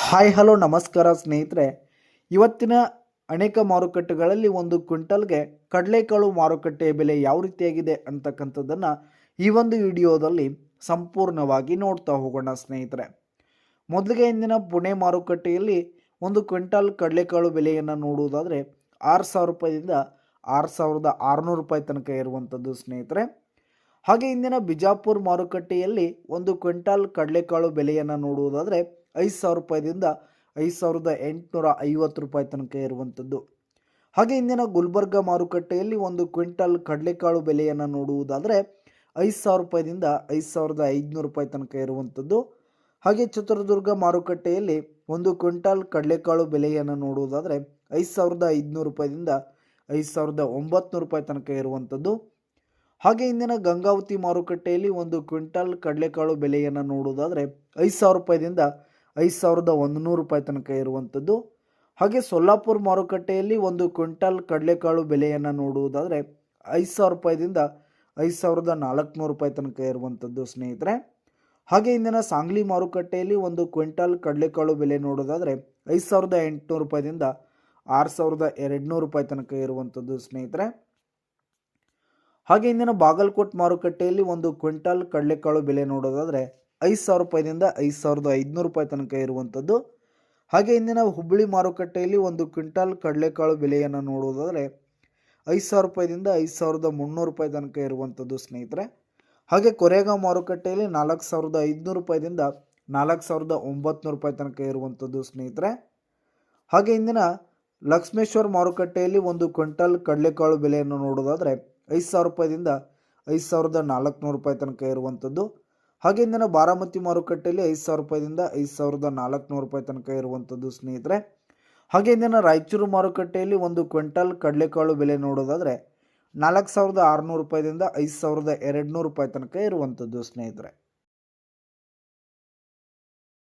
Hi hello ನಮಸ್ಕಾರ ಸ್ನೇಹಿತರೆ. ಇವತ್ತಿನ ಅನೇಕ ಮಾರುಕಟ್ಟೆಗಳಲ್ಲಿ ಒಂದು ಕ್ವಿಂಟಲ್ಗೆ ಕಡಲೆಕಾಳು ಮಾರುಕಟ್ಟೆಯ ಬೆಲೆ ಯಾವ ರೀತಿಯಾಗಿದೆ ಅಂತಕ್ಕಂಥದ್ದನ್ನು ಈ ಒಂದು ವಿಡಿಯೋದಲ್ಲಿ ಸಂಪೂರ್ಣವಾಗಿ ನೋಡ್ತಾ ಹೋಗೋಣ ಸ್ನೇಹಿತರೆ. ಮೊದಲಿಗೆ ಇಂದಿನ ಪುಣೆ ಮಾರುಕಟ್ಟೆಯಲ್ಲಿ ಒಂದು ಕ್ವಿಂಟಲ್ ಕಡಲೆಕಾಳು ಬೆಲೆಯನ್ನು ನೋಡುವುದಾದರೆ 6,000 ರೂಪಾಯಿಯಿಂದ 6,600 ರೂಪಾಯಿ ತನಕ ಇರುವಂಥದ್ದು ಸ್ನೇಹಿತರೆ. ಹಾಗೆ ಇಂದಿನ ಬಿಜಾಪುರ ಮಾರುಕಟ್ಟೆಯಲ್ಲಿ ಒಂದು ಕ್ವಿಂಟಲ್ ಕಡಲೆಕಾಳು ಬೆಲೆಯನ್ನು ನೋಡುವುದಾದರೆ 5,000 ರೂಪಾಯಿದಿಂದ 5,850 ರೂಪಾಯಿ ತನಕ ಇರುವಂಥದ್ದು. ಹಾಗೆ ಇಂದಿನ ಗುಲ್ಬರ್ಗ ಮಾರುಕಟ್ಟೆಯಲ್ಲಿ ಒಂದು ಕ್ವಿಂಟಲ್ ಕಡಲೆಕಾಳು ಬೆಲೆಯನ್ನು ನೋಡುವುದಾದರೆ 5,000 ರೂಪಾಯಿದಿಂದ 5,500 ರೂಪಾಯಿ ತನಕ ಇರುವಂಥದ್ದು. ಹಾಗೆ ಚಿತ್ರದುರ್ಗ ಮಾರುಕಟ್ಟೆಯಲ್ಲಿ ಒಂದು ಕ್ವಿಂಟಲ್ ಕಡಲೆಕಾಳು ಬೆಲೆಯನ್ನು ನೋಡುವುದಾದರೆ 5,500 ರೂಪಾಯಿದಿಂದ 5,900 ರೂಪಾಯಿ ತನಕ ಇರುವಂಥದ್ದು. ಹಾಗೆ ಇಂದಿನ ಗಂಗಾವತಿ ಮಾರುಕಟ್ಟೆಯಲ್ಲಿ ಒಂದು ಕ್ವಿಂಟಲ್ ಕಡಲೆಕಾಳು ಬೆಲೆಯನ್ನು ನೋಡುವುದಾದರೆ 5,000 ರೂಪಾಯಿದಿಂದ 5,100 ರೂಪಾಯಿ ತನಕ ಇರುವಂಥದ್ದು. ಹಾಗೆ ಸೊಲ್ಲಾಪುರ ಮಾರುಕಟ್ಟೆಯಲ್ಲಿ ಒಂದು ಕ್ವಿಂಟಲ್ ಕಡಲೆಕಾಳು ಬೆಲೆಯನ್ನು ನೋಡುವುದಾದರೆ 5,000 ರೂಪಾಯಿದಿಂದ 5,400 ರೂಪಾಯಿ ತನಕ ಇರುವಂಥದ್ದು ಸ್ನೇಹಿತರೆ. ಹಾಗೆ ಇಂದಿನ ಸಾಂಗ್ಲಿ ಮಾರುಕಟ್ಟೆಯಲ್ಲಿ ಒಂದು ಕ್ವಿಂಟಲ್ ಕಡಲೆಕಾಳು ಬೆಲೆ ನೋಡೋದಾದರೆ 5,800 ರೂಪಾಯಿದಿಂದ 6,200 ರೂಪಾಯಿ ತನಕ ಇರುವಂಥದ್ದು ಸ್ನೇಹಿತರೆ. ಹಾಗೆ ಇಂದಿನ ಬಾಗಲಕೋಟ್ ಮಾರುಕಟ್ಟೆಯಲ್ಲಿ ಒಂದು ಕ್ವಿಂಟಲ್ ಕಡಲೆಕಾಳು ಬೆಲೆ ನೋಡೋದಾದರೆ 5,000 ರೂಪಾಯಿದಿಂದ 5,500 ರೂಪಾಯಿ ತನಕ ಇರುವಂಥದ್ದು. ಹಾಗೆ ಇಂದಿನ ಹುಬ್ಬಳ್ಳಿ ಮಾರುಕಟ್ಟೆಯಲ್ಲಿ ಒಂದು ಕ್ವಿಂಟಲ್ ಕಡಲೆಕಾಳು ಬೆಲೆಯನ್ನು ನೋಡುವುದಾದರೆ 5,000 ರೂಪಾಯಿದಿಂದ 5,300 ರೂಪಾಯಿ ತನಕ ಇರುವಂಥದ್ದು ಸ್ನೇಹಿತರೆ. ಹಾಗೆ ಕೊರೆಗಾಂವ್ ಮಾರುಕಟ್ಟೆಯಲ್ಲಿ 4,500 ರೂಪಾಯಿದಿಂದ 4,900 ರೂಪಾಯಿ ತನಕ ಇರುವಂಥದ್ದು ಸ್ನೇಹಿತರೆ. ಹಾಗೆ ಇಂದಿನ ಲಕ್ಷ್ಮೇಶ್ವರ ಮಾರುಕಟ್ಟೆಯಲ್ಲಿ ಒಂದು ಕ್ವಿಂಟಲ್ ಕಡಲೆಕಾಳು ಬೆಲೆಯನ್ನು ನೋಡೋದಾದರೆ 5,000 ರೂಪಾಯಿದಿಂದ 5,400 ರೂಪಾಯಿ ತನಕ ಇರುವಂಥದ್ದು. ಹಾಗೆ ಇಂದಿನ ಬಾರಾಮತಿ ಮಾರುಕಟ್ಟೆಯಲ್ಲಿ 5,000 ರೂಪಾಯಿದಿಂದ 5,400 ರೂಪಾಯಿ ತನಕ ಇರುವಂಥದ್ದು ಸ್ನೇಹಿತರೆ. ಹಾಗೆ ಇಂದಿನ ರಾಯಚೂರು ಮಾರುಕಟ್ಟೆಯಲ್ಲಿ ಒಂದು ಕ್ವಿಂಟಲ್ ಕಡಲೆಕಾಳು ಬೆಲೆ ನೋಡೋದಾದರೆ 4,600 ರೂಪಾಯಿದಿಂದ 5,200 ರೂಪಾಯಿ ತನಕ ಇರುವಂಥದ್ದು ಸ್ನೇಹಿತರೆ.